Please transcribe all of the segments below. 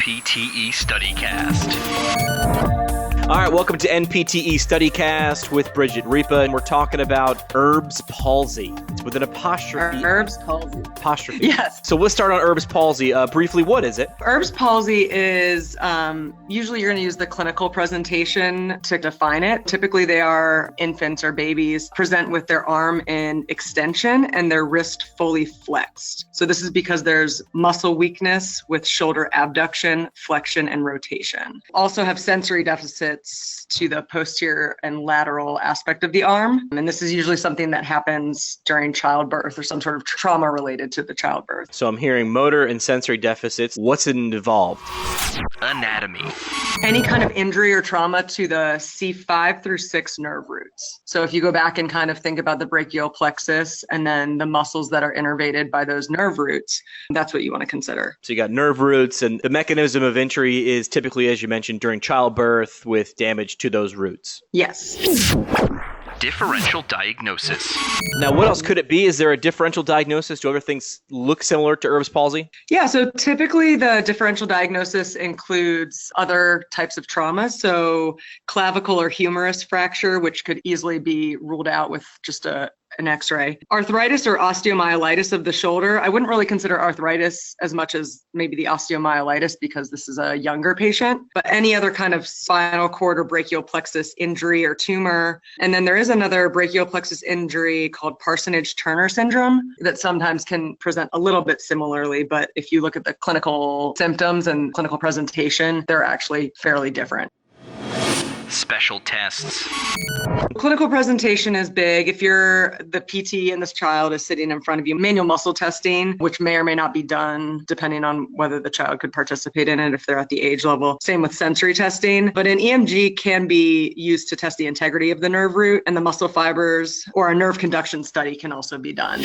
NPTE StudyCast. All right, welcome to NPTE StudyCast with Bridget Ripa, and we're talking about Erb's palsy. It's with an apostrophe. Erb's palsy. Apostrophe. Yes. So let's start on Erb's palsy. Briefly, what is it? Erb's palsy is, usually you're going to use the clinical presentation to define it. Typically they are infants or babies present with their arm in extension and their wrist fully flexed. So this is because there's muscle weakness with shoulder abduction, flexion, and rotation. Also have sensory deficits to the posterior and lateral aspect of the arm. And this is usually something that happens during childbirth or some sort of trauma related to the childbirth. So I'm hearing motor and sensory deficits. What's involved? Anatomy. Any kind of injury or trauma to the C5 through 6 nerve roots. So if you go back and kind of think about the brachial plexus and then the muscles that are innervated by those nerve roots, that's what you want to consider. So you got nerve roots, and the mechanism of injury is typically, as you mentioned, during childbirth with damage to those roots. Yes. Differential diagnosis. Now, what else could it be? Is there a differential diagnosis? Do other things look similar to Erb's palsy? Yeah, so typically the differential diagnosis includes other types of trauma. So clavicle or humerus fracture, which could easily be ruled out with just an x-ray. Arthritis or osteomyelitis of the shoulder. I wouldn't really consider arthritis as much as maybe the osteomyelitis because this is a younger patient, but any other kind of spinal cord or brachial plexus injury or tumor. And then there is another brachial plexus injury called Parsonage-Turner syndrome that sometimes can present a little bit similarly, but if you look at the clinical symptoms and clinical presentation, they're actually fairly different. Special tests. Clinical presentation is big. If you're the PT and this child is sitting in front of you, manual muscle testing, which may or may not be done depending on whether the child could participate in it if they're at the age level. Same with sensory testing, but an EMG can be used to test the integrity of the nerve root and the muscle fibers, or a nerve conduction study can also be done.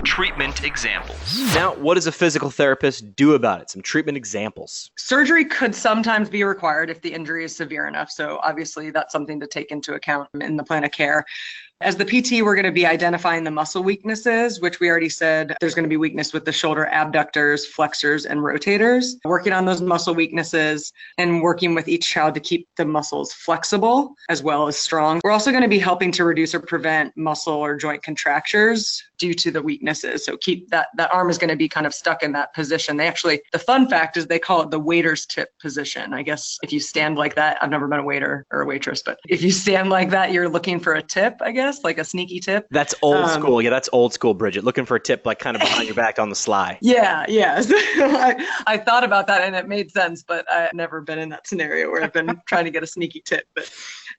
Treatment examples. Now, what does a physical therapist do about it? Some treatment examples. Surgery could sometimes be required if the injury is severe enough. So obviously that's something to take into account in the plan of care. As the PT, we're going to be identifying the muscle weaknesses, which we already said there's going to be weakness with the shoulder abductors, flexors, and rotators. Working on those muscle weaknesses and working with each child to keep the muscles flexible as well as strong. We're also going to be helping to reduce or prevent muscle or joint contractures due to the weaknesses. So keep that arm is going to be kind of stuck in that position. The fun fact is they call it the waiter's tip position. I guess if you stand like that, I've never been a waiter or a waitress, but if you stand like that, you're looking for a tip, I guess. Like a sneaky tip. That's old school. Yeah, that's old school, Bridget. Looking for a tip like kind of behind your back on the sly. Yeah. I thought about that and it made sense, but I've never been in that scenario where I've been trying to get a sneaky tip.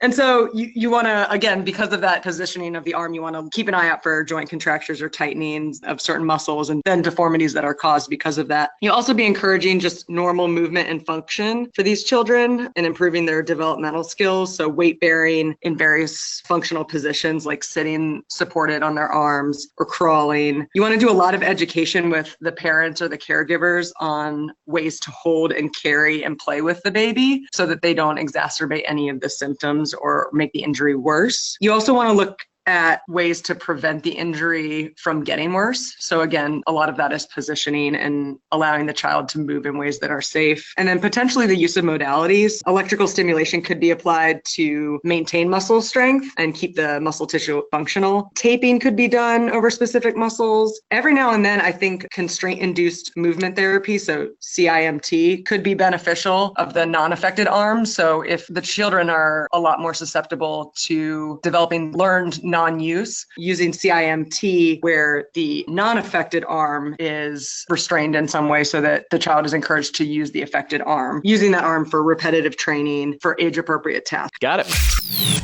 And so you want to, again, because of that positioning of the arm, you want to keep an eye out for joint contractures or tightenings of certain muscles and then deformities that are caused because of that. You'll also be encouraging just normal movement and function for these children and improving their developmental skills. So weight bearing in various functional positions like sitting supported on their arms or crawling. You want to do a lot of education with the parents or the caregivers on ways to hold and carry and play with the baby so that they don't exacerbate any of the symptoms or make the injury worse. You also want to look at ways to prevent the injury from getting worse. So again, a lot of that is positioning and allowing the child to move in ways that are safe. And then potentially the use of modalities. Electrical stimulation could be applied to maintain muscle strength and keep the muscle tissue functional. Taping could be done over specific muscles. Every now and then, I think constraint-induced movement therapy, so CIMT, could be beneficial of the non-affected arm. So if the children are a lot more susceptible to developing learned non-use, using CIMT where the non-affected arm is restrained in some way so that the child is encouraged to use the affected arm, using that arm for repetitive training for age-appropriate tasks. Got it.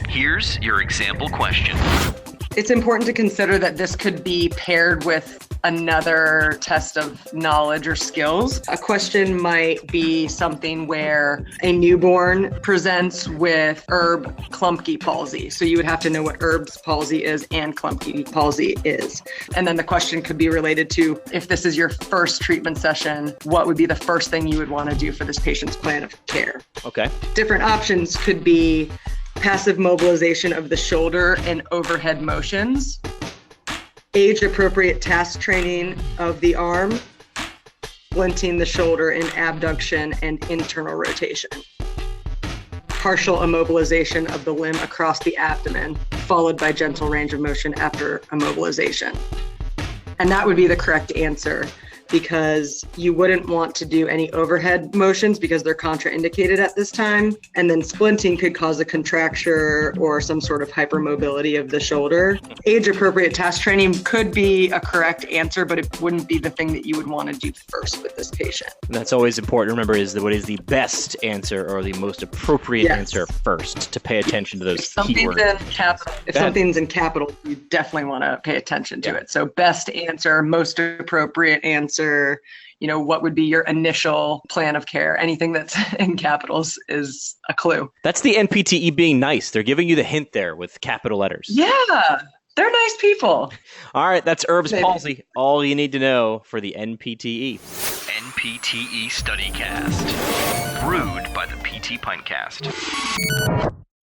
Here's your example question. It's important to consider that this could be paired with another test of knowledge or skills. A question might be something where a newborn presents with Erb-Klumpke palsy. So you would have to know what Erb's palsy is and Klumpke palsy is. And then the question could be related to, if this is your first treatment session, what would be the first thing you would want to do for this patient's plan of care? Okay. Different options could be passive mobilization of the shoulder and overhead motions, age-appropriate task training of the arm, splinting the shoulder in abduction and internal rotation. Partial immobilization of the limb across the abdomen, followed by gentle range of motion after immobilization. And that would be the correct answer, because you wouldn't want to do any overhead motions because they're contraindicated at this time. And then splinting could cause a contracture or some sort of hypermobility of the shoulder. Age-appropriate task training could be a correct answer, but it wouldn't be the thing that you would want to do first with this patient. And that's always important to remember, is that what is the best answer or the most appropriate answer first, to pay attention to those keywords. If something's in capital, you definitely want to pay attention to it. So best answer, most appropriate answer, what would be your initial plan of care? Anything that's in capitals is a clue. That's the NPTE being nice. They're giving you the hint there with capital letters. Yeah, they're nice people. All right, that's Erb's palsy. All you need to know for the NPTE. NPTE StudyCast. Brewed by the PT Pintcast.